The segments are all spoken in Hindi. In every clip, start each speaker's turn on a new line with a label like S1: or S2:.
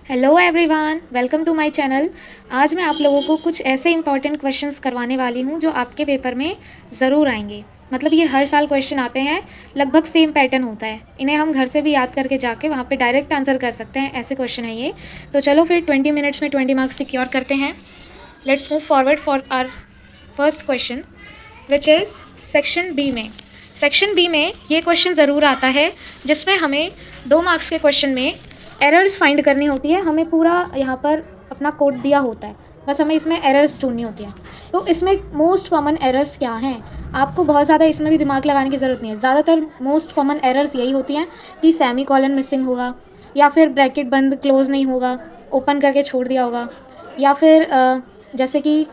S1: Hello everyone, welcome to my channel. आज मैं आप लोगों को कुछ ऐसे इंपॉर्टेंट क्वेश्चंस करवाने वाली हूं जो आपके पेपर में ज़रूर आएंगे। मतलब ये हर साल क्वेश्चन आते हैं, लगभग सेम पैटर्न होता है। इन्हें हम घर से भी याद करके जाके वहां पे डायरेक्ट आंसर कर सकते हैं, ऐसे क्वेश्चन है ये। तो चलो फिर 20 मिनट्स में 20 मार्क्स सिक्योर करते हैं। Let's move forward for our first question which is section B में। सेक्शन बी में ये क्वेश्चन ज़रूर आता है जिसमें हमें 2 मार्क्स के क्वेश्चन में एरर्स फाइंड करनी होती है। हमें पूरा यहाँ पर अपना कोड दिया होता है, बस हमें इसमें एरर्स ढूंढनी होती है। तो इसमें मोस्ट कॉमन एरर्स क्या हैं, आपको बहुत ज़्यादा इसमें भी दिमाग लगाने की ज़रूरत नहीं है। ज़्यादातर मोस्ट कॉमन एरर्स यही होती हैं कि सेमी कॉलन मिसिंग होगा, या फिर ब्रैकेट बंद क्लोज नहीं होगा, ओपन करके छोड़ दिया होगा, या फिर जैसे कि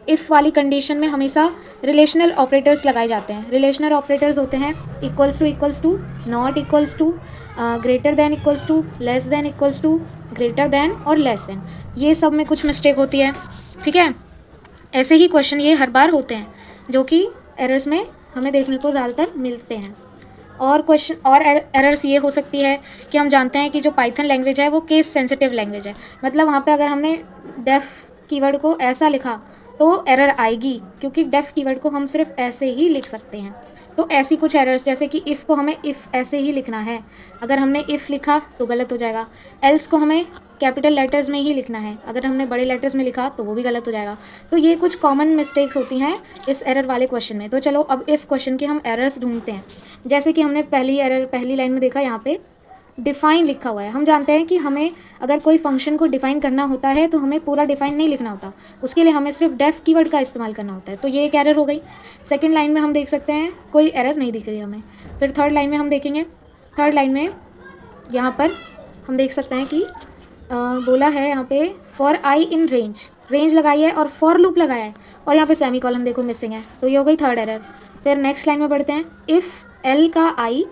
S1: इफ़ वाली कंडीशन में हमेशा रिलेशनल ऑपरेटर्स लगाए जाते हैं। रिलेशनल ऑपरेटर्स होते हैं equals to, not equals to, greater than equals to, less than equals to, greater than और लेस दैन। ये सब में कुछ मिस्टेक होती है, ठीक है। ऐसे ही क्वेश्चन ये हर बार होते हैं जो कि एरर्स में हमें देखने को ज़्यादातर मिलते हैं। और क्वेश्चन और एरर्स ये हो सकती है कि हम जानते हैं कि जो पाइथन लैंग्वेज है वो केस सेंसिटिव लैंग्वेज है। मतलब वहाँ पे अगर हमने डेफ कीवर्ड को ऐसा लिखा तो एरर आएगी, क्योंकि डेफ कीवर्ड को हम सिर्फ ऐसे ही लिख सकते हैं। तो ऐसी कुछ एरर्स, जैसे कि इफ़ को हमें इफ़ ऐसे ही लिखना है, अगर हमने इफ़ लिखा तो गलत हो जाएगा। एल्स को हमें कैपिटल लेटर्स में ही लिखना है, अगर हमने बड़े लेटर्स में लिखा तो वो भी गलत हो जाएगा। तो ये कुछ कॉमन मिस्टेक्स होती हैं इस एरर वाले क्वेश्चन में। तो चलो अब इस क्वेश्चन के हम एरर्स ढूंढते हैं। जैसे कि हमने पहली लाइन में देखा, यहाँ पे डिफ़ाइन लिखा हुआ है। हम जानते हैं कि हमें अगर कोई फंक्शन को डिफ़ाइन करना होता है तो हमें पूरा डिफ़ाइन नहीं लिखना होता, उसके लिए हमें सिर्फ डेफ कीवर्ड का इस्तेमाल करना होता है। तो ये एक एरर हो गई। सेकंड लाइन में हम देख सकते हैं कोई एरर नहीं दिख रही हमें। फिर थर्ड लाइन में हम देखेंगे, थर्ड लाइन में यहाँ पर हम देख सकते हैं कि बोला है यहाँ पे for I in range, range लगाई है और फॉर लूप लगाया है, और यहाँ पे सेमी कॉलन देखो मिसिंग है। तो ये हो गई थर्ड एरर। फिर नेक्स्ट लाइन में बढ़ते हैं, इफ़ एल का आई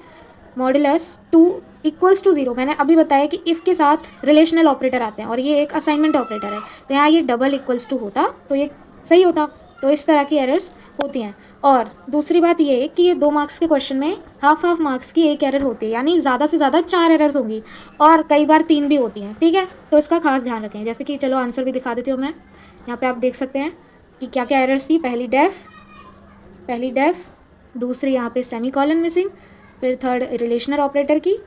S1: मॉडुलस 2 इक्वल्स टू 0। मैंने अभी बताया कि इफ़ के साथ रिलेशनल ऑपरेटर आते हैं और ये एक असाइनमेंट ऑपरेटर है, तो यहाँ ये डबल इक्वल्स टू होता तो ये सही होता। तो इस तरह की एरर्स होती हैं। और दूसरी बात ये है कि ये 2 मार्क्स के क्वेश्चन में हाफ मार्क्स की एक एरर होती है, यानी ज़्यादा से ज़्यादा 4 एरर्स होंगी, और कई बार 3 भी होती हैं, ठीक है। तो इसका खास ध्यान रखें। जैसे कि चलो आंसर भी दिखा देती हूँ मैं। यहाँ पे आप देख सकते हैं कि क्या क्या एरर्स थी। पहली डेफ, दूसरी यहाँ पे सेमी कॉलन मिसिंग, फिर थर्ड रिलेशनल ऑपरेटर की,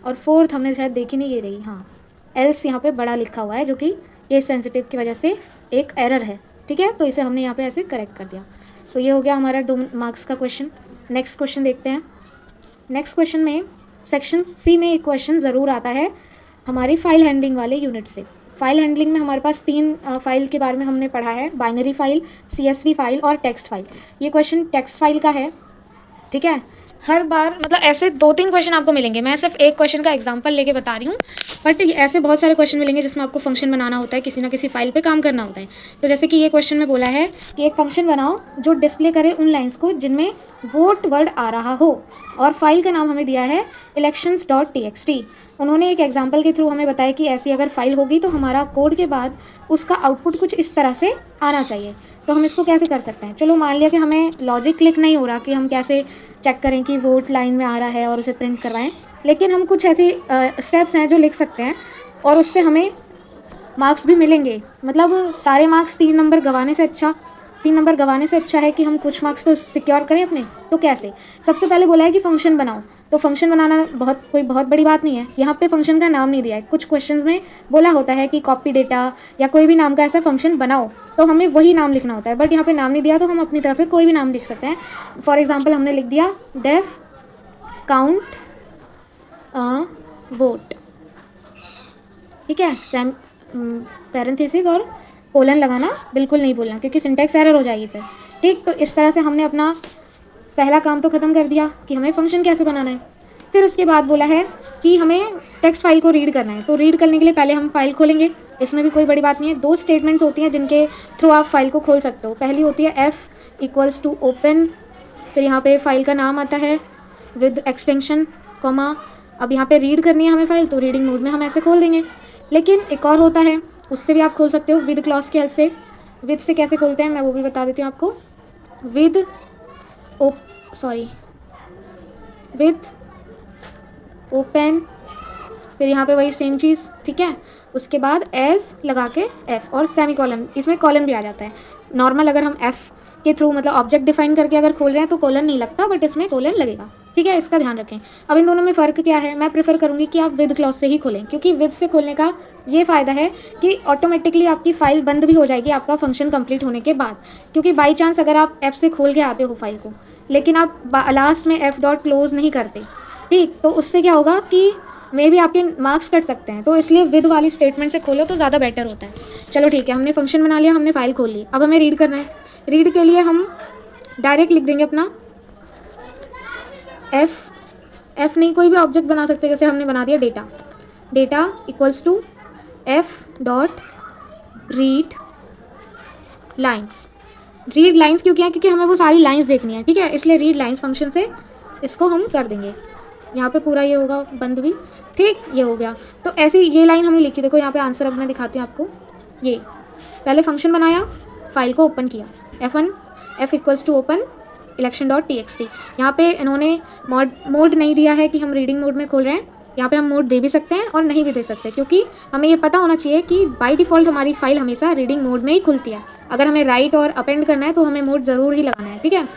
S1: और फोर्थ हमने शायद देखी नहीं, ये रही, हाँ, एल्स यहाँ पे बड़ा लिखा हुआ है जो कि केस सेंसिटिव की वजह से एक एरर है, ठीक है। तो इसे हमने यहाँ पे ऐसे करेक्ट कर दिया। तो ये हो गया हमारा 2 मार्क्स का क्वेश्चन। नेक्स्ट क्वेश्चन देखते हैं। नेक्स्ट क्वेश्चन में सेक्शन सी में एक क्वेश्चन ज़रूर आता है हमारी फाइल हैंडलिंग वाले यूनिट से। फाइल हैंडलिंग में हमारे पास 3 फाइल के बारे में हमने पढ़ा है, बाइनरी फाइल, CSV फाइल और टेक्स्ट फाइल। ये क्वेश्चन टेक्स्ट फाइल का है, ठीक है। हर बार मतलब ऐसे 2-3 क्वेश्चन आपको मिलेंगे, मैं सिर्फ एक क्वेश्चन का एग्जांपल लेके बता रही हूँ, बट ऐसे बहुत सारे क्वेश्चन मिलेंगे जिसमें आपको फंक्शन बनाना होता है, किसी ना किसी फाइल पे काम करना होता है। तो जैसे कि ये क्वेश्चन में बोला है कि एक फंक्शन बनाओ जो डिस्प्ले करे उन लाइन्स को जिनमें वोट वर्ड आ रहा हो, और फाइल का नाम हमें दिया है elections.txt। उन्होंने एक एग्जाम्पल के थ्रू हमें बताया कि ऐसी अगर फाइल होगी तो हमारा कोड के बाद उसका आउटपुट कुछ इस तरह से आना चाहिए। तो हम इसको कैसे कर सकते हैं। चलो मान लिया कि हमें लॉजिक क्लिक नहीं हो रहा कि हम कैसे चेक करें कि वोट लाइन में आ रहा है और उसे प्रिंट करवाएं, लेकिन हम कुछ ऐसे स्टेप्स हैं जो लिख सकते हैं और उससे हमें मार्क्स भी मिलेंगे। मतलब सारे मार्क्स 3 नंबर गंवाने से अच्छा है कि हम कुछ मार्क्स तो सिक्योर करें अपने। तो कैसे, सबसे पहले बोला है कि फंक्शन बनाओ। तो फंक्शन बनाना कोई बहुत बड़ी बात नहीं है। यहाँ पे फंक्शन का नाम नहीं दिया है। कुछ क्वेश्चंस में बोला होता है कि कॉपी डेटा या कोई भी नाम का ऐसा फंक्शन बनाओ, तो हमें वही नाम लिखना होता है, बट यहाँ पे नाम नहीं दिया तो हम अपनी तरफ से कोई भी नाम लिख सकते हैं। फॉर एग्जाम्पल हमने लिख दिया डेफ काउंट वोट, ठीक है। पैरेंथेसिस और कोलन लगाना बिल्कुल नहीं भूलना, क्योंकि सिंटैक्स एरर हो जाएगी फिर, ठीक। तो इस तरह से हमने अपना पहला काम तो ख़त्म कर दिया कि हमें फंक्शन कैसे बनाना है। फिर उसके बाद बोला है कि हमें टेक्स्ट फाइल को रीड करना है। तो रीड करने के लिए पहले हम फाइल खोलेंगे, इसमें भी कोई बड़ी बात नहीं है। 2 स्टेटमेंट्स होती हैं जिनके थ्रू आप फाइल को खोल सकते हो। पहली होती है F इक्वल्स टू ओपन, फिर यहाँ पे फाइल का नाम आता है विद एक्सटेंशन कॉमा। अब यहाँ पे रीड करनी है हमें फाइल, तो रीडिंग मोड में हम ऐसे खोल देंगे। लेकिन एक और होता है, उससे भी आप खोल सकते हो विद क्लॉज की हेल्प से। विद से कैसे खोलते हैं मैं वो भी बता देती हूँ आपको। विद ओपन, फिर यहाँ पे वही सेम चीज़, ठीक है। उसके बाद एज लगा के एफ और सेमी कॉलन, इसमें कॉलन भी आ जाता है। नॉर्मल अगर हम एफ के थ्रू मतलब ऑब्जेक्ट डिफाइन करके अगर खोल रहे हैं तो कॉलन नहीं लगता, बट इसमें कॉलन लगेगा, ठीक है, इसका ध्यान रखें। अब इन दोनों में फ़र्क क्या है, मैं प्रेफर करूँगी कि आप विद क्लॉज से ही खोलें, क्योंकि विद से खोलने का ये फ़ायदा है कि ऑटोमेटिकली आपकी फ़ाइल बंद भी हो जाएगी आपका फंक्शन कंप्लीट होने के बाद। क्योंकि बाई चांस अगर आप एफ से खोल के आते हो फाइल को, लेकिन आप लास्ट में एफ डॉट क्लोज नहीं करते, ठीक, तो उससे क्या होगा कि मे भी आपके मार्क्स कट सकते हैं। तो इसलिए विद वाली स्टेटमेंट से खोलो तो ज़्यादा बेटर होता है। चलो ठीक है, हमने फंक्शन बना लिया, हमने फाइल खोल ली, अब हमें रीड करना है। रीड के लिए हम डायरेक्ट लिख देंगे अपना एफ नहीं, कोई भी ऑब्जेक्ट बना सकते हैं, जैसे हमने बना दिया data equals to F dot read lines. Read lines क्यों किया, क्योंकि हमें वो सारी लाइन्स देखनी है, ठीक है, इसलिए रीड लाइन्स फंक्शन से इसको हम कर देंगे। यहाँ पे पूरा ये होगा बंद भी, ठीक, ये हो गया। तो ऐसी ये लाइन हमने लिखी, देखो यहाँ पे आंसर अब मैं दिखाती हूँ आपको। ये पहले फंक्शन बनाया, फाइल को ओपन किया, F equals to open election.txt। यहाँ पे इन्होंने मोड नहीं दिया है कि हम रीडिंग मोड में खोल रहे हैं, यहाँ पे हम मोड दे भी सकते हैं और नहीं भी दे सकते, क्योंकि हमें ये पता होना चाहिए कि बाय डिफ़ॉल्ट हमारी फाइल हमेशा रीडिंग मोड में ही खुलती है। अगर हमें राइट और अपेंड करना है तो हमें मोड ज़रूर ही लगाना है, ठीक है।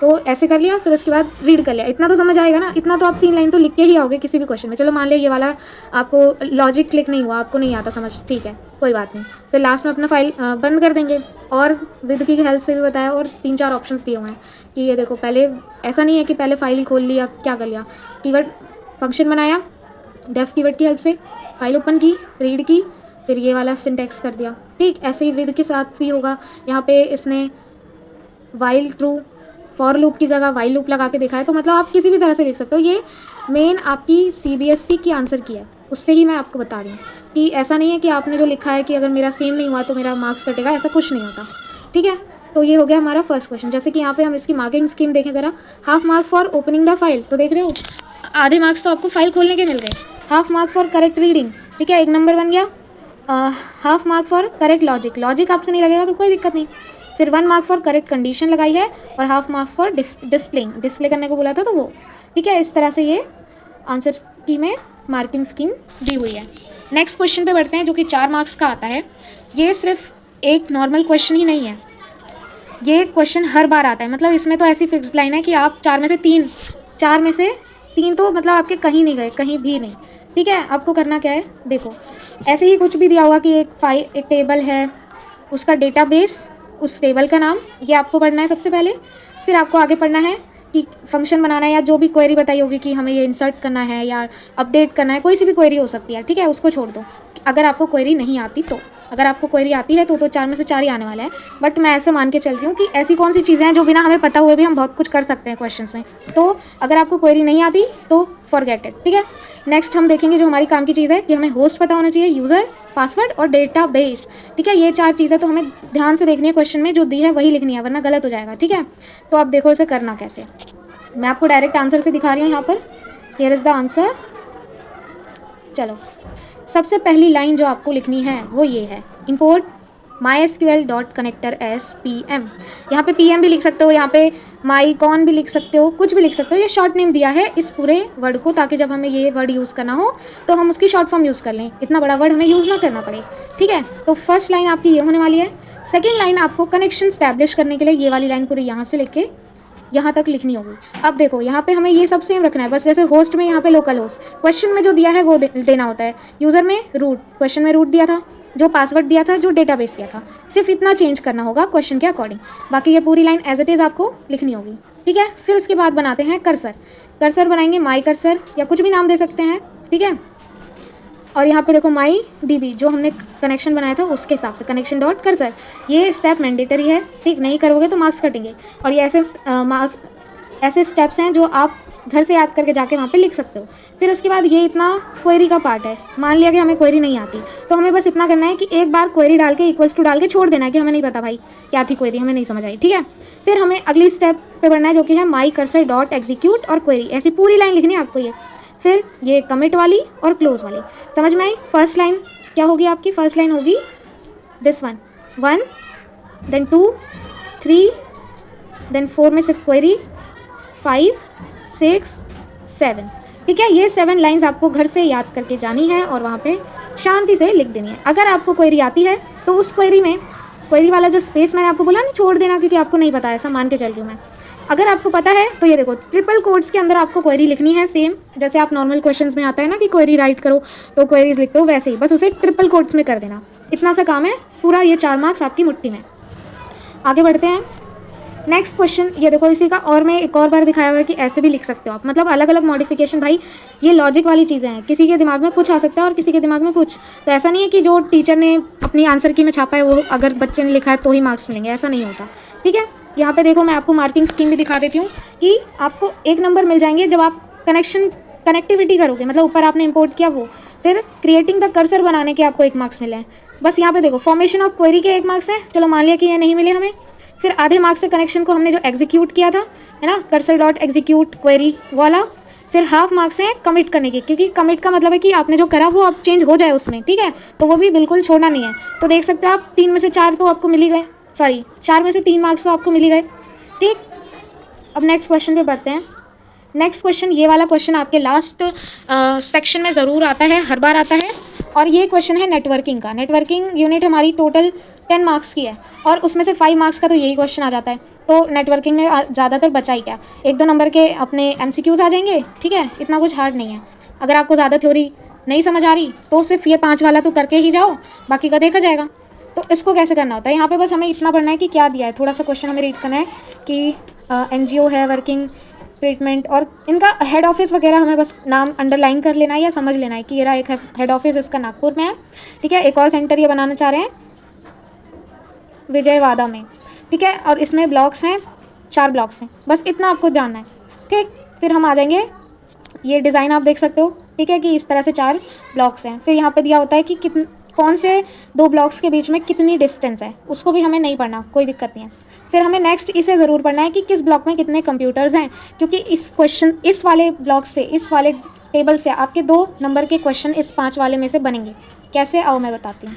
S1: तो ऐसे कर लिया, फिर उसके बाद रीड कर लिया। इतना तो समझ आएगा ना, इतना तो आप 3 लाइन तो लिख के ही आओगे किसी भी क्वेश्चन में। चलो मान लिया ये वाला आपको लॉजिक क्लिक नहीं हुआ, आपको नहीं आता समझ, ठीक है, कोई बात नहीं। फिर लास्ट में अपना फाइल बंद कर देंगे। और विद की हेल्प से भी बताया, और 3-4 ऑप्शंस दिए हुए हैं कि ये देखो, पहले ऐसा नहीं है कि पहले फाइल ही खोल लिया, क्या कर लिया, कीवर्ड फंक्शन बनाया, डेफ कीवर्ड की हेल्प से फाइल ओपन की, रीड की, फिर ये वाला सिंटैक्स कर दिया, ठीक। ऐसे ही विद के साथ भी होगा। यहाँ पे इसने वाइल ट्रू फॉर लूप की जगह वाइल लूप लगा के देखा है, तो मतलब आप किसी भी तरह से लिख सकते हो। ये मेन आपकी CBSE की आंसर की है, उससे ही मैं आपको बता रही हूँ कि ऐसा नहीं है कि आपने जो लिखा है कि अगर मेरा सेम नहीं हुआ तो मेरा मार्क्स कटेगा, ऐसा कुछ नहीं होता, ठीक है। तो ये हो गया हमारा फर्स्ट क्वेश्चन। जैसे कि यहाँ पे हम इसकी मार्किंग स्कीम देखें ज़रा, half mark for opening the file, तो देख रहे हो आधे मार्क्स तो आपको फाइल खोलने के मिल गए। Half mark for correct reading, ठीक है, 1 नंबर बन गया। Half mark for correct logic आपसे नहीं लगेगा तो कोई दिक्कत नहीं। फिर 1 मार्क फॉर करेक्ट कंडीशन लगाई है, और हाफ मार्क फॉर डिस्प्ले करने को बोला था तो वो, ठीक है। इस तरह से ये आंसर की में मार्किंग स्कीम दी हुई है। नेक्स्ट क्वेश्चन पे बढ़ते हैं, जो कि 4 मार्क्स का आता है। ये सिर्फ एक नॉर्मल क्वेश्चन ही नहीं है, ये क्वेश्चन हर बार आता है। मतलब इसमें तो ऐसी फिक्स्ड लाइन है कि आप 4 में से 3 तो मतलब आपके कहीं नहीं गए, कहीं भी नहीं, ठीक है। आपको करना क्या है, देखो ऐसे ही कुछ भी दिया हुआ कि एक टेबल है, उसका डेटाबेस, उस टेबल का नाम, ये आपको पढ़ना है सबसे पहले। फिर आपको आगे पढ़ना है कि फंक्शन बनाना है, या जो भी क्वेरी बताई होगी कि हमें ये इंसर्ट करना है या अपडेट करना है, कोई सी भी क्वेरी हो सकती है, ठीक है, उसको छोड़ दो। अगर आपको क्वेरी नहीं आती तो, अगर आपको क्वेरी आती है तो 4 में से 4 ही आने वाला है, बट मैं ऐसे मान के चल रही हूँ कि ऐसी कौन सी चीज़ें हैं जो बिना हमें पता हुए भी हम बहुत कुछ कर सकते हैं क्वेश्चंस में। तो अगर आपको क्वेरी नहीं आती तो फॉरगेट इट, ठीक है। नेक्स्ट हम देखेंगे जो हमारी काम की चीज़ है कि हमें होस्ट पता होना चाहिए, यूज़र, पासवर्ड और डेटाबेस, ठीक है। ये 4 चीज़ें तो हमें ध्यान से देखनी है, क्वेश्चन में जो दी है वही लिखनी है, वरना गलत हो जाएगा, ठीक है। तो अब देखो इसे करना कैसे, मैं आपको डायरेक्ट आंसर से दिखा रही हूँ यहाँ पर। Here is the answer. चलो, सबसे पहली लाइन जो आपको लिखनी है वो ये है, इम्पोर्ट mysql.connector as pm। यहाँ पे pm भी लिख सकते हो, यहाँ पे mycon भी लिख सकते हो, कुछ भी लिख सकते हो। ये शॉर्ट नेम दिया है इस पूरे वर्ड को, ताकि जब हमें ये वर्ड यूज़ करना हो तो हम उसकी शॉर्ट फॉर्म यूज़ कर लें, इतना बड़ा वर्ड हमें यूज़ ना करना पड़े, ठीक है। तो फर्स्ट लाइन आपकी ये होने वाली है। सेकेंड लाइन आपको कनेक्शन स्टैब्लिश करने के लिए ये वाली लाइन पूरी यहाँ से लेके यहाँ तक लिखनी होगी। अब देखो यहाँ पे हमें ये सब सेम रखना है, बस जैसे होस्ट में यहाँ पे लोकल होस्ट, क्वेश्चन में जो दिया है वो देना होता है। यूज़र में रूट, क्वेश्चन में रूट दिया था, जो पासवर्ड दिया था, जो डेटाबेस दिया था, सिर्फ इतना चेंज करना होगा क्वेश्चन के अकॉर्डिंग। बाकी ये पूरी लाइन एज इट इज़ आपको लिखनी होगी, ठीक है। फिर उसके बाद बनाते हैं कर्सर बनाएंगे, माई कर्सर या कुछ भी नाम दे सकते हैं, ठीक है। और यहाँ पे देखो माई DB जो हमने कनेक्शन बनाया था उसके हिसाब से कनेक्शन डॉट कर्सर, ये स्टेप मैंडेटरी है, ठीक, नहीं करोगे तो मार्क्स कटेंगे। और ये ऐसे स्टेप्स हैं जो आप घर से याद करके जाके वहाँ पे लिख सकते हो। फिर उसके बाद ये इतना क्वेरी का पार्ट है। मान लिया कि हमें क्वेरी नहीं आती तो हमें बस इतना करना है कि एक बार क्वेरी डाल के इक्वल्स टू डाल के छोड़ देना है कि हमें नहीं पता भाई क्या थी क्वेरी, हमें नहीं समझ आई, ठीक है। फिर हमें अगली स्टेप पे बढ़ना है जो कि है माई कर्सर डॉट एग्जीक्यूट और क्वेरी, ऐसी पूरी लाइन लिखनी है आपको ये। फिर ये कमिट वाली और क्लोज वाली, समझ में आई। फर्स्ट लाइन क्या होगी आपकी, फर्स्ट लाइन होगी दिस वन, 1 देन 2 3 देन 4 में सिर्फ क्वेरी, 5 6 7, ठीक है। ये 7 लाइंस आपको घर से याद करके जानी है और वहाँ पे शांति से लिख देनी है। अगर आपको क्वेरी आती है तो उस क्वेरी में, क्वेरी वाला जो स्पेस मैंने आपको बोला ना छोड़ देना, क्योंकि आपको नहीं पता है, ऐसा मान के चल रही हूँ मैं। अगर आपको पता है तो ये देखो ट्रिपल कोट्स के अंदर आपको क्वेरी लिखनी है, सेम जैसे आप नॉर्मल क्वेश्चंस में आता है ना कि क्वेरी राइट करो तो क्वेरीज लिखते हो, वैसे ही बस उसे ट्रिपल कोट्स में कर देना। इतना सा काम है, पूरा ये 4 मार्क्स आपकी मुट्ठी में। आगे बढ़ते हैं। नेक्स्ट क्वेश्चन ये देखो, इसी का और मैं एक और बार दिखाया हुआ है कि ऐसे भी लिख सकते हो आप, मतलब अलग अलग मॉडिफिकेशन। भाई ये लॉजिक वाली चीज़ें हैं, किसी के दिमाग में कुछ आ सकता है और किसी के दिमाग में कुछ, तो ऐसा नहीं है कि जो टीचर ने अपनी आंसर की में छापा है वो अगर बच्चे ने लिखा है तो ही मार्क्स मिलेंगे, ऐसा नहीं होता। ठीक है, यहाँ पे देखो मैं आपको मार्किंग स्कीम भी दिखा देती हूँ कि आपको 1 नंबर मिल जाएंगे जब आप कनेक्टिविटी करोगे, मतलब ऊपर आपने इंपोर्ट किया वो, फिर क्रिएटिंग द कर्सर बनाने के आपको 1 मार्क्स मिले हैं। बस यहाँ पे देखो फॉर्मेशन ऑफ क्वेरी के 1 मार्क्स है, चलो मान लिया कि ये नहीं मिले हमें। फिर आधे मार्क्स से कनेक्शन को हमने जो एग्जीक्यूट किया था, है ना, कर्सर डॉट एग्जीक्यूट क्वेरी वाला। फिर हाफ मार्क्स हैं कमिट करने के, क्योंकि कमिट का मतलब है कि आपने जो करा वो अब चेंज हो जाए उसमें, ठीक है, तो वो भी बिल्कुल छोड़ना नहीं है। तो देख सकते हो आप 3 में से 4 तो आपको मिल ही गए, सॉरी 4 में से 3 मार्क्स तो आपको मिल ही गए। ठीक, अब नेक्स्ट क्वेश्चन पे बढ़ते हैं। नेक्स्ट क्वेश्चन, ये वाला क्वेश्चन आपके लास्ट सेक्शन में ज़रूर आता है, हर बार आता है, और ये क्वेश्चन है नेटवर्किंग का। नेटवर्किंग यूनिट हमारी टोटल 10 मार्क्स की है और उसमें से 5 मार्क्स का तो यही क्वेश्चन आ जाता है। तो नेटवर्किंग में ज़्यादातर बचा ही क्या, 1-2 नंबर के अपने MCQs आ जाएंगे, ठीक है, इतना कुछ हार्ड नहीं है। अगर आपको ज़्यादा थ्योरी नहीं समझ आ रही तो सिर्फ ये 5 वाला तो करके ही जाओ, बाकी का देखा जाएगा। तो इसको कैसे करना होता है, यहाँ पे बस हमें इतना पढ़ना है कि क्या दिया है, थोड़ा सा क्वेश्चन हमें रीड करना है कि NGO है, वर्किंग ट्रीटमेंट, और इनका हेड ऑफिस वगैरह हमें बस नाम अंडरलाइन कर लेना है या समझ लेना है कि ये रहा एक हेड ऑफिस, इसका नागपुर में है, ठीक है। एक और सेंटर ये बनाना चाह रहे हैं विजयवाड़ा में, ठीक है, और इसमें ब्लॉक्स हैं, 4 ब्लॉक्स हैं, बस इतना आपको जानना है, ठीक। फिर हम आ जाएंगे, ये डिज़ाइन आप देख सकते हो, ठीक है, कि इस तरह से 4 ब्लॉक्स हैं। फिर यहाँ पे दिया होता है कि कौन से 2 ब्लॉक्स के बीच में कितनी डिस्टेंस है, उसको भी हमें नहीं पढ़ना, कोई दिक्कत नहीं है। फिर हमें नेक्स्ट इसे ज़रूर पढ़ना है कि किस ब्लॉक में कितने कंप्यूटर्स हैं, क्योंकि इस क्वेश्चन, इस वाले ब्लॉक से, इस वाले टेबल से आपके 2 नंबर के क्वेश्चन इस 5 वाले में से बनेंगे। कैसे, आओ मैं बताती हूँ।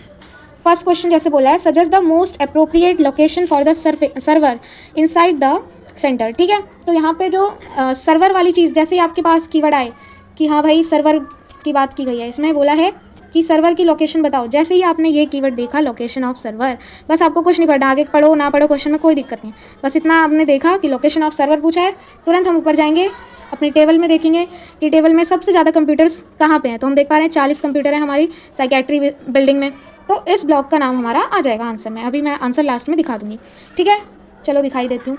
S1: फर्स्ट क्वेश्चन जैसे बोला है, suggest the most appropriate location for the server inside the centre, ठीक है। तो यहाँ पे जो सर्वर वाली चीज़, जैसे ही आपके पास कीवर्ड आए कि हाँ भाई सर्वर की बात की गई है, इसमें बोला है कि सर्वर की लोकेशन बताओ। जैसे ही आपने ये कीवर्ड देखा लोकेशन ऑफ सर्वर, बस आपको कुछ नहीं पढ़ना, आगे पढ़ो ना पढ़ो क्वेश्चन में कोई दिक्कत नहीं, बस इतना आपने देखा कि लोकेशन ऑफ सर्वर पूछा है, तुरंत हम ऊपर जाएंगे, अपनी टेबल में देखेंगे कि टेबल में सबसे ज़्यादा कंप्यूटर्स कहाँ पे हैं। तो हम देख पा रहे हैं 40 कंप्यूटर है हमारी साइकेट्री बिल्डिंग में, तो इस ब्लॉक का नाम हमारा आ जाएगा आंसर में। अभी मैं आंसर लास्ट में दिखा दूँगी, ठीक है, चलो दिखाई देती हूँ।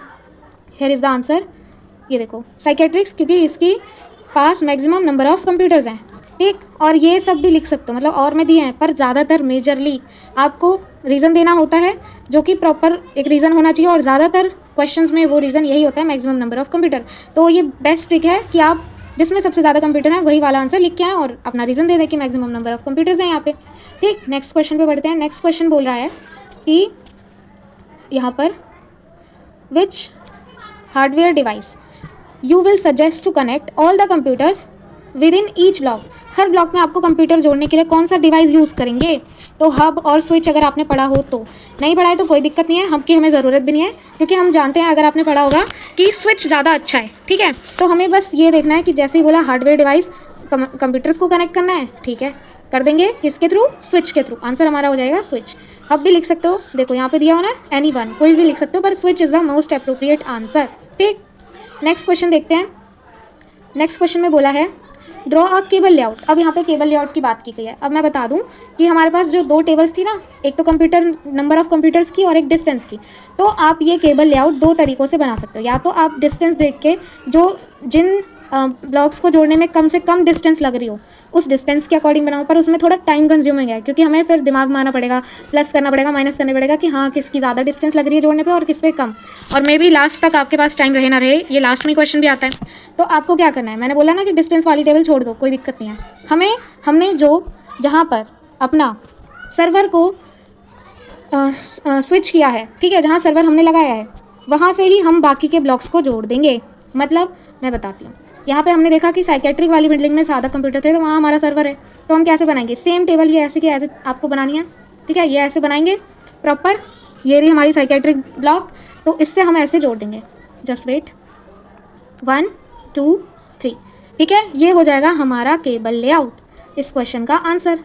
S1: हियर इज़ द आंसर, ये देखो साइकेट्रिक्स, क्योंकि इसकी पास मैक्सिमम नंबर ऑफ कंप्यूटर्स हैं, ठीक। और ये सब भी लिख सकते हो, मतलब और में दिए हैं, पर ज़्यादातर मेजरली आपको रीज़न देना होता है, जो कि प्रॉपर एक रीज़न होना चाहिए, और ज़्यादातर क्वेश्चंस में वो रीज़न यही होता है, मैक्सिमम नंबर ऑफ कंप्यूटर। तो ये बेस्ट ट्रिक है कि आप जिसमें सबसे ज़्यादा कंप्यूटर है वही वाला आंसर लिख के आएँ और अपना रीज़न दे दें कि मैक्सिमम नंबर ऑफ कंप्यूटर्स हैं यहाँ पे, ठीक। नेक्स्ट क्वेश्चन पे बढ़ते हैं। नेक्स्ट क्वेश्चन बोल रहा है कि यहाँ पर which hardware device you will suggest to connect all the computers with in each block. हर ब्लॉक में आपको कंप्यूटर जोड़ने के लिए कौन सा डिवाइस यूज़ करेंगे। तो हब और स्विच अगर आपने पढ़ा हो तो, नहीं पढ़ा है तो कोई दिक्कत नहीं है, हब की हमें ज़रूरत भी नहीं है, क्योंकि हम जानते हैं अगर आपने पढ़ा होगा कि स्विच ज़्यादा अच्छा है, ठीक है। तो हमें बस ये देखना है कि जैसे ही बोला हार्डवेयर डिवाइस कंप्यूटर्स को कनेक्ट करना है, ठीक है, कर देंगे, किसके थ्रू, स्विच के थ्रू, आंसर हमारा हो जाएगा स्विच। हब भी लिख सकते हो, देखो यहाँ पे दिया हो ना एनीवन, कोई भी लिख सकते हो, पर switch is the most appropriate answer, ठीक। नेक्स्ट क्वेश्चन देखते हैं। नेक्स्ट क्वेश्चन में बोला है ड्रॉ अ केबल लेआउट। अब यहाँ पे केबल लेआउट की बात की गई है। अब मैं बता दूं कि हमारे पास जो 2 टेबल्स थी ना, एक तो कंप्यूटर नंबर ऑफ कंप्यूटर्स की और एक डिस्टेंस की, तो आप ये केबल लेआउट 2 तरीक़ों से बना सकते हो। या तो आप डिस्टेंस देख के जो जिन ब्लॉक्स को जोड़ने में कम से कम डिस्टेंस लग रही हो उस डिस्टेंस के अकॉर्डिंग बनाओ, पर उसमें थोड़ा टाइम कंज्यूमिंग है, क्योंकि हमें फिर दिमाग में आना पड़ेगा, प्लस करना पड़ेगा, माइनस करना पड़ेगा कि हाँ किसकी ज़्यादा डिस्टेंस लग रही है जोड़ने पे और किस पे कम, और मे बी लास्ट तक आपके पास टाइम रहे ना रहे, ये लास्ट में क्वेश्चन भी आता है। तो आपको क्या करना है, मैंने बोला ना कि डिस्टेंस वाली टेबल छोड़ दो, कोई दिक्कत नहीं है। हमने जहाँ पर अपना सर्वर को स्विच किया है, ठीक है, जहाँ सर्वर हमने लगाया है वहाँ से ही हम बाकी के ब्लॉक्स को जोड़ देंगे। मतलब मैं बताती हूँ, यहाँ पे हमने देखा कि साइकेट्रिक वाली बिल्डिंग में ज़्यादा कंप्यूटर थे, तो वहाँ हमारा सर्वर है, तो हम कैसे बनाएंगे, सेम टेबल ये ऐसे कि ऐसे आपको बनानी है, ठीक है, ये ऐसे बनाएंगे प्रॉपर, ये रही हमारी साइकेट्रिक ब्लॉक, तो इससे हम ऐसे जोड़ देंगे, जस्ट वेट, 1 2 3, ठीक है, ये हो जाएगा हमारा केबल लेआउट, इस क्वेश्चन का answer.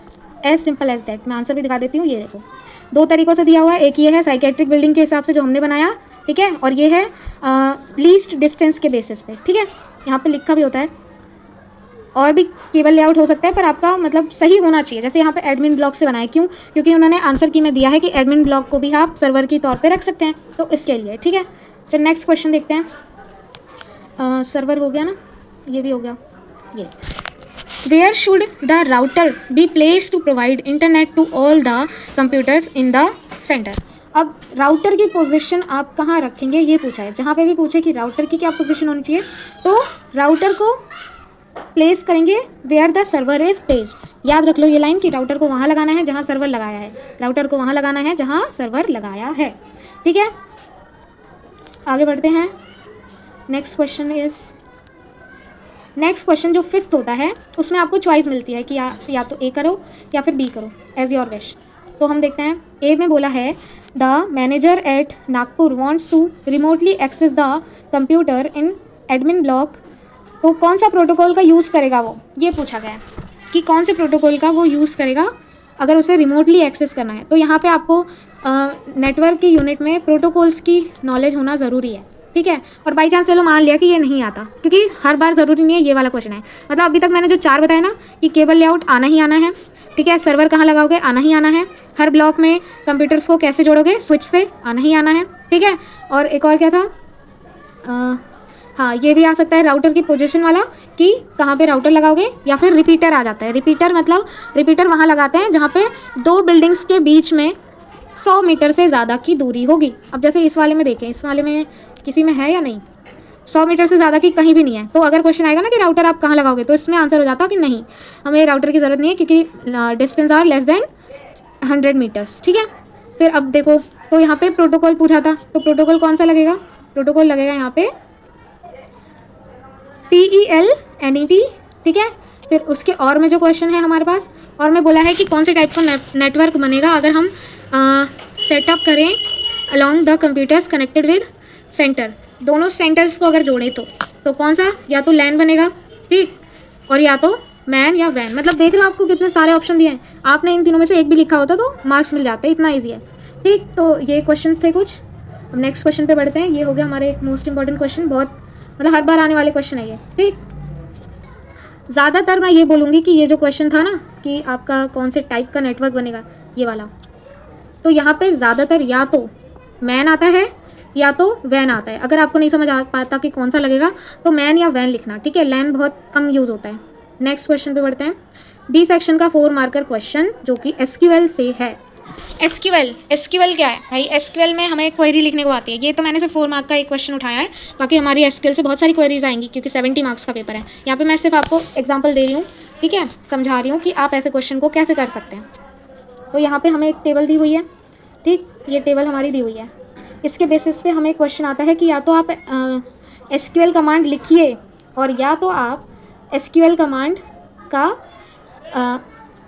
S1: As simple as that. मैं आंसर भी दिखा देती हूँ, ये देखो 2 तरीक़ों से दिया हुआ है। एक ये है साइकेट्रिक बिल्डिंग के हिसाब से जो हमने बनाया, ठीक है, और ये है लीस्ट डिस्टेंस के बेसिस पे, ठीक है, यहाँ पे लिखा भी होता है। और भी केबल लेआउट हो सकता है, पर आपका मतलब सही होना चाहिए। जैसे यहाँ पे एडमिन ब्लॉक से बनाए, क्यों? क्योंकि उन्होंने आंसर की में दिया है कि एडमिन ब्लॉक को भी आप सर्वर की तौर पे रख सकते हैं, तो इसके लिए, ठीक है। फिर नेक्स्ट क्वेश्चन देखते हैं। सर्वर हो गया ना, ये भी हो गया। ये where should the router be place to provide internet to all the computers in the centre. अब राउटर की पोजीशन आप कहाँ रखेंगे ये पूछा है। जहाँ पे भी पूछे कि राउटर की क्या पोजीशन होनी चाहिए, तो राउटर को प्लेस करेंगे where the server is placed. याद रख लो ये लाइन कि राउटर को वहाँ लगाना है जहाँ सर्वर लगाया है, राउटर को वहाँ लगाना है जहाँ सर्वर लगाया है, ठीक है। आगे बढ़ते हैं। नेक्स्ट क्वेश्चन जो 5th होता है, उसमें आपको चॉइस मिलती है कि या तो ए करो या फिर बी करो, एज योर विश। तो हम देखते हैं। ए में बोला है the manager at Nagpur wants to remotely access the computer in admin block. तो कौन सा प्रोटोकॉल का यूज़ करेगा वो, ये पूछा गया है कि कौन से प्रोटोकॉल का वो यूज़ करेगा अगर उसे रिमोटली एक्सेस करना है। तो यहाँ पे आपको नेटवर्क की यूनिट में प्रोटोकॉल्स की नॉलेज होना ज़रूरी है, ठीक है। और बाई चांस चलो मान लिया कि ये नहीं आता, क्योंकि हर बार ज़रूरी नहीं है ये वाला क्वेश्चन है। मतलब अभी तक मैंने जो 4 बताया ना कि केबल लेआउट आना ही आना है, ठीक है, सर्वर कहाँ लगाओगे आना ही आना है, हर ब्लॉक में कंप्यूटर्स को कैसे जोड़ोगे स्विच से आना ही आना है, ठीक है। और एक और क्या था, हाँ ये भी आ सकता है राउटर की पोजीशन वाला कि कहाँ पे राउटर लगाओगे, या फिर रिपीटर आ जाता है। रिपीटर मतलब रिपीटर वहाँ लगाते हैं जहाँ पे 2 बिल्डिंग्स के बीच में 100 मीटर से ज़्यादा की दूरी होगी। अब जैसे इस वाले में देखें, इस वाले में किसी में है या नहीं, 100 मीटर से ज़्यादा की कहीं भी नहीं है। तो अगर क्वेश्चन आएगा ना कि राउटर आप कहाँ लगाओगे, तो इसमें आंसर हो जाता कि नहीं, हमें राउटर की ज़रूरत नहीं है क्योंकि distance are less than 100 metres, ठीक है। फिर अब देखो, तो यहाँ पे प्रोटोकॉल पूछा था, तो प्रोटोकॉल कौन सा लगेगा, प्रोटोकॉल लगेगा यहाँ पे TELNET, ठीक है। फिर उसके और में जो क्वेश्चन है हमारे पास, और में बोला है कि कौन से टाइप का नेटवर्क बनेगा अगर हम सेटअप करें along the computers connected with centre. दोनों सेंटर्स को अगर जोड़ें तो कौन सा, या तो लैन बनेगा, ठीक, और या तो मैन या वैन। मतलब देख रहे हो आपको कितने सारे ऑप्शन दिए हैं, आपने इन तीनों में से एक भी लिखा होता तो मार्क्स मिल जाते, इतना ईजी है, ठीक। तो ये क्वेश्चन थे कुछ। अब नेक्स्ट क्वेश्चन पे बढ़ते हैं। ये हो गया हमारे एक मोस्ट इंपॉर्टेंट क्वेश्चन, बहुत मतलब हर बार आने वाले क्वेश्चन है ये, ठीक। ज़्यादातर मैं ये बोलूँगी कि ये जो क्वेश्चन था ना कि आपका कौन से टाइप का नेटवर्क बनेगा, ये वाला, तो यहाँ पे ज़्यादातर या तो मैन आता है या तो वैन आता है। अगर आपको नहीं समझ आ पाता कि कौन सा लगेगा तो मैन या वैन लिखना, ठीक है। लैन बहुत कम यूज़ होता है। नेक्स्ट क्वेश्चन पे बढ़ते हैं। डी सेक्शन का 4 मार्कर क्वेश्चन जो कि SQL से है। एसक्यूएल क्या है भाई? एसक्यूएल में हमें क्वेरी लिखने को आती है। ये तो मैंने सिर्फ 4 मार्क का एक क्वेश्चन उठाया है, बाकी हमारी एसक्यूएल से बहुत सारी क्वेरीज आएंगी क्योंकि 70 मार्क्स का पेपर है। यहाँ पे मैं सिर्फ आपको एग्जांपल दे रही हूँ, ठीक है, समझा रही हूँ कि आप ऐसे क्वेश्चन को कैसे कर सकते हैं। तो यहाँ पे हमें एक टेबल दी हुई है, ठीक, ये टेबल हमारी दी हुई है। इसके बेसिस पे हमें क्वेश्चन आता है कि या तो आप एसक्यूएल कमांड लिखिए और या तो आप एसक्यूएल कमांड का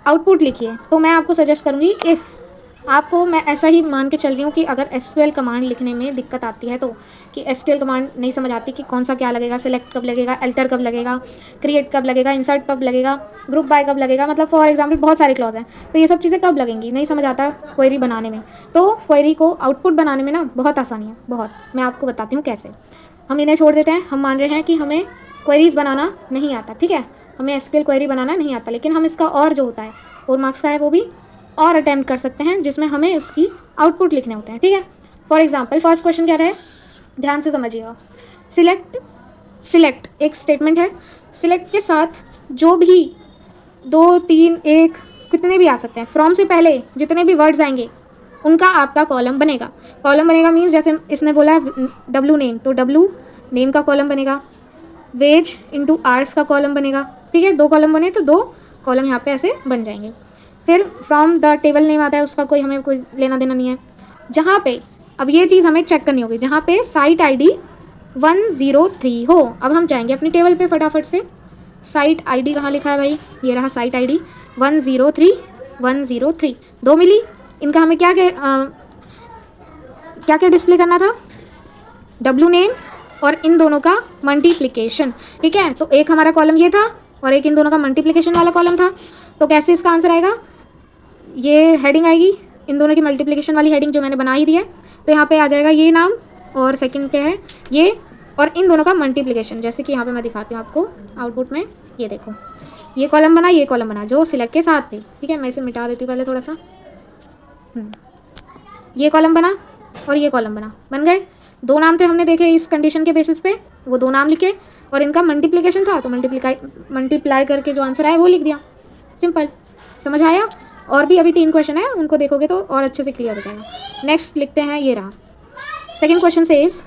S1: आउटपुट लिखिए। तो मैं आपको सजेस्ट करूँगी, इफ़ आपको, मैं ऐसा ही मान के चल रही हूँ कि अगर एसक्यूएल कमांड लिखने में दिक्कत आती है तो कि एसक्यूएल कमांड नहीं समझ आती कि कौन सा क्या लगेगा, सेलेक्ट कब लगेगा, अल्टर कब लगेगा, क्रिएट कब लगेगा, इंसर्ट कब लगेगा, ग्रुप बाय कब लगेगा, मतलब फॉर एग्जांपल बहुत सारे क्लॉज हैं, तो ये सब चीज़ें कब लगेंगी नहीं समझ आता क्वेरी बनाने में। तो क्वेरी को आउटपुट बनाने में ना बहुत आसानी है, बहुत। मैं आपको बताती हूँ कैसे। हम इन्हें छोड़ देते हैं, हम मान रहे हैं कि हमें क्वेरीज बनाना नहीं आता, ठीक है, हमें एसक्यूएल क्वेरी बनाना नहीं आता, लेकिन हम इसका और जो होता है 4 मार्क्स का है वो भी और अटैम्प्ट कर सकते हैं जिसमें हमें उसकी आउटपुट लिखने होते हैं, ठीक है। फॉर एग्जांपल फर्स्ट क्वेश्चन क्या रहे, ध्यान से समझिएगा। सिलेक्ट एक स्टेटमेंट है, सिलेक्ट के साथ जो भी 2, 3, 1 कितने भी आ सकते हैं, फ्रॉम से पहले जितने भी वर्ड्स आएंगे उनका आपका कॉलम बनेगा। कॉलम बनेगा मीन्स जैसे इसने बोला है डब्लू नेम, तो डब्लू नेम का कॉलम बनेगा, वेज इंटू आर्स का कॉलम बनेगा, ठीक है। 2 कॉलम बने तो 2 कॉलम यहाँ पे ऐसे बन जाएंगे। फिर फ्रॉम द टेबल नेम आता है, उसका हमें कोई लेना देना नहीं है। जहाँ पे अब ये चीज़ हमें चेक करनी होगी, जहाँ पे साइट आईडी 103 हो। अब हम जाएंगे अपनी टेबल पे फटाफट से। साइट आईडी कहाँ लिखा है भाई, ये रहा साइट आईडी 103 2 मिली। इनका हमें क्या क्या डिस्प्ले करना था, डब्लू नेम और इन दोनों का मल्टीप्लिकेशन, ठीक है। तो एक हमारा कॉलम ये था और एक इन दोनों का मल्टीप्लिकेशन वाला कॉलम था। तो कैसे इसका आंसर आएगा, ये हेडिंग आएगी, इन दोनों की मल्टीप्लिकेशन वाली हेडिंग जो मैंने बना ही दी है। तो यहाँ पे आ जाएगा ये नाम और सेकंड क्या है ये, और इन दोनों का मल्टीप्लिकेशन। जैसे कि यहाँ पे मैं दिखाती हूँ आपको आउटपुट में, ये देखो ये कॉलम बना, ये कॉलम बना जो सिलेक्ट के साथ थे। ठीक है, मैं इसे मिटा देती हूँ पहले थोड़ा सा। ये कॉलम बना और ये कॉलम बन गए। दो नाम थे हमने देखे इस कंडीशन के बेसिस पे, वो दो नाम लिखे और इनका मल्टीप्लिकेशन था तो मल्टीप्लाई करके जो आंसर आया वो लिख दिया। सिंपल, समझ आया। और भी अभी 3 क्वेश्चन है, उनको देखोगे तो और अच्छे से क्लियर हो जाएगा। नेक्स्ट लिखते हैं, ये रहा सेकेंड क्वेश्चन से is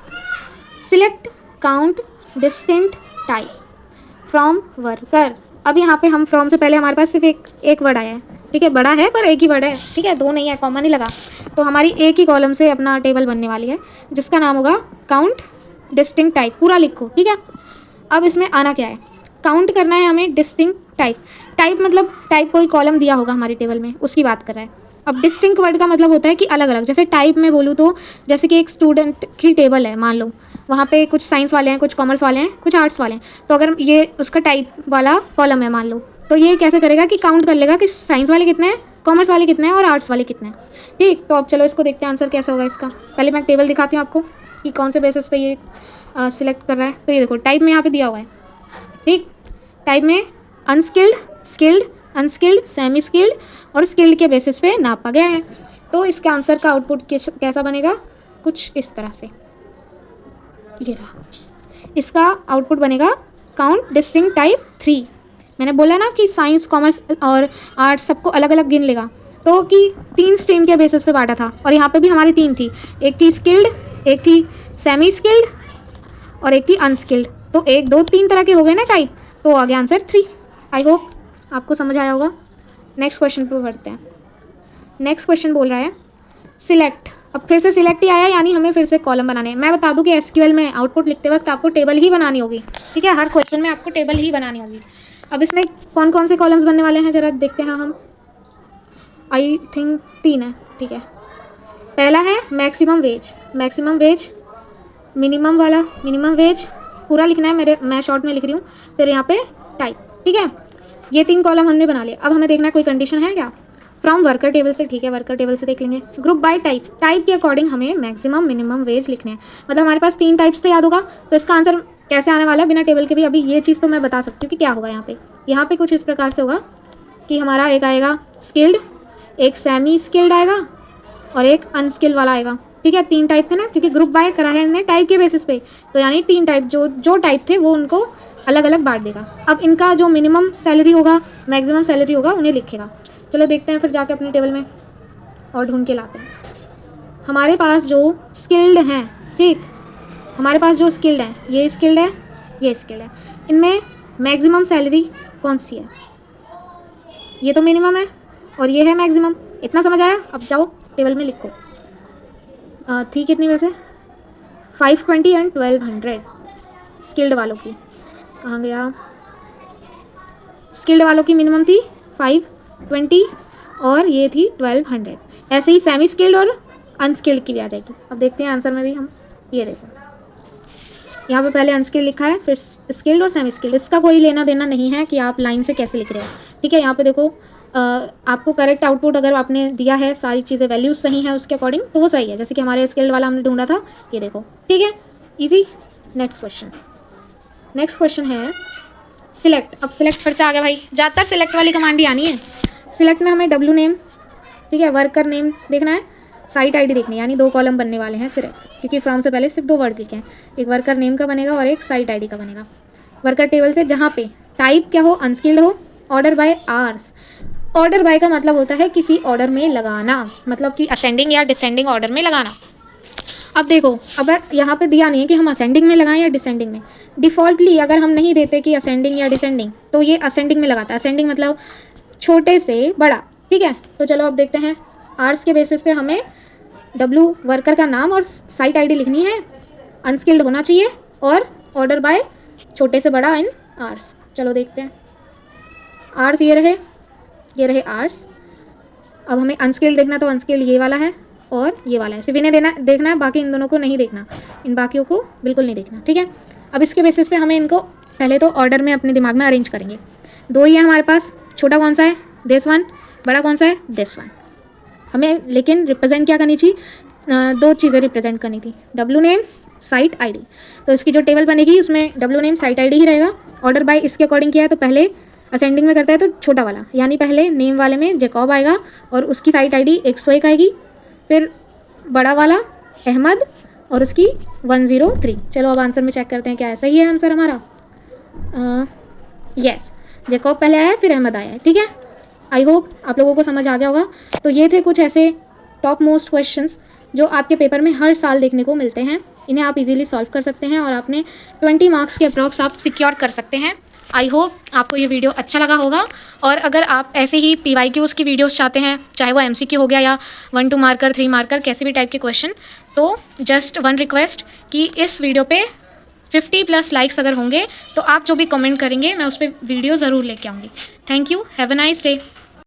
S1: select count distinct type from worker. अब यहाँ पे हम फ्रॉम से पहले हमारे पास सिर्फ एक वर्ड आया है। ठीक है, बड़ा है पर एक ही वर्ड है। ठीक है, दो नहीं है, कॉमन ही लगा। तो हमारी एक ही कॉलम से अपना टेबल बनने वाली है जिसका नाम होगा काउंट डिस्टिंक्ट टाइप। पूरा लिखो। ठीक है, अब इसमें आना क्या है, काउंट करना है हमें डिस्टिंक्ट टाइप। टाइप मतलब टाइप कोई कॉलम दिया होगा हमारी टेबल में, उसकी बात कर रहा है। अब डिस्टिंक्ट वर्ड का मतलब होता है कि अलग अलग। जैसे टाइप में बोलूँ तो जैसे कि एक स्टूडेंट की टेबल है, मान लो वहाँ पे कुछ साइंस वाले हैं, कुछ कॉमर्स वाले हैं, कुछ आर्ट्स वाले हैं। तो अगर ये उसका टाइप वाला कॉलम है मान लो, तो ये कैसे करेगा कि काउंट कर लेगा कि साइंस वाले कितने हैं, कॉमर्स वाले कितने हैं और आर्ट्स वाले कितने हैं। ठीक, तो अब चलो इसको देखते हैं आंसर कैसा होगा इसका। पहले मैं टेबल दिखाती हूँ आपको कि कौन से बेसिस पे ये सिलेक्ट कर रहा है। तो ये देखो टाइप में यहाँ पे दिया हुआ है। ठीक, टाइप में unskilled, skilled, unskilled, semi skilled और स्किल्ड के बेसिस पे नापा गया है। तो इसके आंसर का आउटपुट कैसा बनेगा, कुछ इस तरह से। ये रहा, इसका आउटपुट बनेगा काउंट डिस्टिंक्ट टाइप 3। मैंने बोला ना कि साइंस, कॉमर्स और आर्ट्स सबको अलग अलग गिन लेगा, तो कि 3 स्ट्रीम के बेसिस पे बांटा था। और यहाँ पे भी हमारी 3 थी, एक थी स्किल्ड, एक थी सेमी स्किल्ड और एक थी अनस्किल्ड। तो 1, 2, 3 तरह के हो गए ना टाइप, तो आ गया आंसर 3। आई होप आपको समझ आया होगा। नेक्स्ट क्वेश्चन पर बढ़ते हैं। नेक्स्ट क्वेश्चन बोल रहा है सिलेक्ट। अब फिर से सिलेक्ट ही आया, यानी हमें फिर से कॉलम बनाने हैं। मैं बता दूं कि एसक्यूएल में आउटपुट लिखते वक्त आपको टेबल ही बनानी होगी। ठीक है, हर क्वेश्चन में आपको टेबल ही बनानी होगी। अब इसमें कौन कौन से कॉलम्स बनने वाले हैं जरा देखते हैं हम। आई थिंक 3 है। ठीक है, पहला है maximum wage, maximum wage, minimum वाला मिनिमम वेज पूरा लिखना है, मैं शॉर्ट में लिख रही हूँ। फिर यहाँ पे टाइप। ठीक है, ये 3 कॉलम हमने बना लिए। अब हमें देखना है कोई कंडीशन है क्या फ्रॉम वर्कर टेबल से। ठीक है, वर्कर टेबल से देख लेंगे। ग्रुप बाय टाइप, टाइप के अकॉर्डिंग हमें मैक्सिमम मिनिमम वेज लिखने हैं। मतलब हमारे पास 3 टाइप्स तो याद होगा, तो इसका आंसर कैसे आने वाला है बिना टेबल के भी। अभी ये चीज़ तो मैं बता सकती हूँ कि क्या होगा यहाँ पे कुछ इस प्रकार से होगा कि हमारा एक आएगा स्किल्ड, एक सेमी स्किल्ड आएगा और एक अनस्किल्ड वाला आएगा। ठीक है, 3 टाइप थे ना, क्योंकि ग्रुप बाय करा है इन्हें टाइप के बेसिस पे, तो यानी 3 टाइप जो टाइप थे वो उनको अलग अलग बांट देगा। अब इनका जो मिनिमम सैलरी होगा, मैक्सिमम सैलरी होगा, उन्हें लिखेगा। चलो देखते हैं फिर जाके अपनी टेबल में और ढूंढ के लाते हैं। हमारे पास जो स्किल्ड हैं, ठीक, हमारे पास जो स्किल्ड हैं, ये स्किल्ड है, ये स्किल्ड है, इनमें मैक्सिमम सैलरी कौन सी है, ये तो मिनिमम है और ये है मैक्सिमम। इतना समझ आया। अब जाओ टेबल में लिखो। थी कितनी वैसे 520 एंड 1200 स्किल्ड वालों की। कहाँ गया, स्किल्ड वालों की मिनिमम थी 520 और ये थी 1200। ऐसे ही सेमी स्किल्ड और अनस्किल्ड की भी आ जाएगी। अब देखते हैं आंसर में भी हम। ये देखो यहाँ पे पहले अनस्किल्ड लिखा है, फिर स्किल्ड और सेमी स्किल्ड। इसका कोई लेना देना नहीं है कि आप लाइन से कैसे लिख रहे हो। ठीक है, यहाँ पे देखो आपको करेक्ट आउटपुट अगर आपने दिया है, सारी चीज़ें वैल्यूज सही हैं उसके अकॉर्डिंग, तो वो सही है। जैसे कि हमारे स्किल्ड वाला हमने ढूंढा था, ये देखो। ठीक है, ईजी। नेक्स्ट क्वेश्चन है सिलेक्ट। अब सिलेक्ट फिर से आ गया भाई, ज़्यादातर सिलेक्ट वाली कमांड ही आनी है। सिलेक्ट में हमें डब्ल्यू नेम, ठीक है, वर्कर नेम देखना है, साइट आईडी देखनी है, यानी 2 कॉलम बनने वाले हैं सिर्फ, क्योंकि फ्रॉम से पहले सिर्फ 2 वर्ड्स लिखे हैं। एक वर्कर नेम का बनेगा और एक साइट आईडी का बनेगा। वर्कर टेबल से जहाँ पे टाइप क्या हो, अनस्किल्ड हो। Order by hours, order by का मतलब होता है किसी ऑर्डर में लगाना, मतलब कि असेंडिंग या डिसेंडिंग ऑर्डर में लगाना। अब देखो, अगर यहाँ पे दिया नहीं है कि हम असेंडिंग में लगाएं या डिसेंडिंग में। डिफ़ॉल्टली अगर हम नहीं देते कि असेंडिंग या डिसेंडिंग, तो ये असेंडिंग में लगाता है। असेंडिंग मतलब छोटे से बड़ा। ठीक है, तो चलो अब देखते हैं। आर्ट्स के बेसिस पे हमें डब्ल्यू वर्कर का नाम और साइट आईडी लिखनी है, अनस्किल्ड होना चाहिए और ऑर्डर बाय छोटे से बड़ा इन आर्ट्स। चलो देखते हैं। आर्ट्स ये रहे आर्ट्स। अब हमें अनस्किल्ड देखना, तो अनस्किल्ड ये वाला है और ये वाला है। सिर्फ इन्हें देखना है, बाकी इन दोनों को नहीं देखना, इन बाकियों को बिल्कुल नहीं देखना। ठीक है, अब इसके बेसिस पे हमें इनको पहले तो ऑर्डर में अपने दिमाग में अरेंज करेंगे। 2 ही है हमारे पास, छोटा कौन सा है, दिस वन, बड़ा कौन सा है, दिस वन। हमें लेकिन रिप्रेजेंट क्या करनी थी, 2 चीज़ें रिप्रेजेंट करनी थी, डब्ल्यू नेम, साइट आईडी। तो इसकी जो टेबल बनेगी उसमें डब्ल्यू नेम, साइट आईडी ही रहेगा। ऑर्डर बाय इसके अकॉर्डिंग किया है तो पहले असेंडिंग में करता है तो छोटा वाला, यानी पहले नेम वाले में जैकॉब आएगा और उसकी साइट आईडी 101 आएगी, फिर बड़ा वाला अहमद और उसकी 103। चलो अब आंसर में चेक करते हैं क्या है, सही है आंसर हमारा। यस, जैकॉब पहले आया है फिर अहमद आया है, ठीक है। आई होप आप लोगों को समझ आ गया होगा। तो ये थे कुछ ऐसे टॉप मोस्ट क्वेश्चंस जो आपके पेपर में हर साल देखने को मिलते हैं। इन्हें आप इजीली सॉल्व कर सकते हैं और आपने 20 मार्क्स के अप्रॉक्स आप सिक्योर कर सकते हैं। आई होप आपको ये वीडियो अच्छा लगा होगा। और अगर आप ऐसे ही PYQs की वीडियोस चाहते हैं, चाहे वो MCQ हो गया या 1-2 मार्कर 3 मार्कर कैसे भी टाइप के क्वेश्चन, तो जस्ट वन रिक्वेस्ट कि इस वीडियो पे 50+ लाइक्स अगर होंगे तो आप जो भी कमेंट करेंगे मैं उस पर वीडियो ज़रूर लेके आऊँगी। Thank you, have a nice day.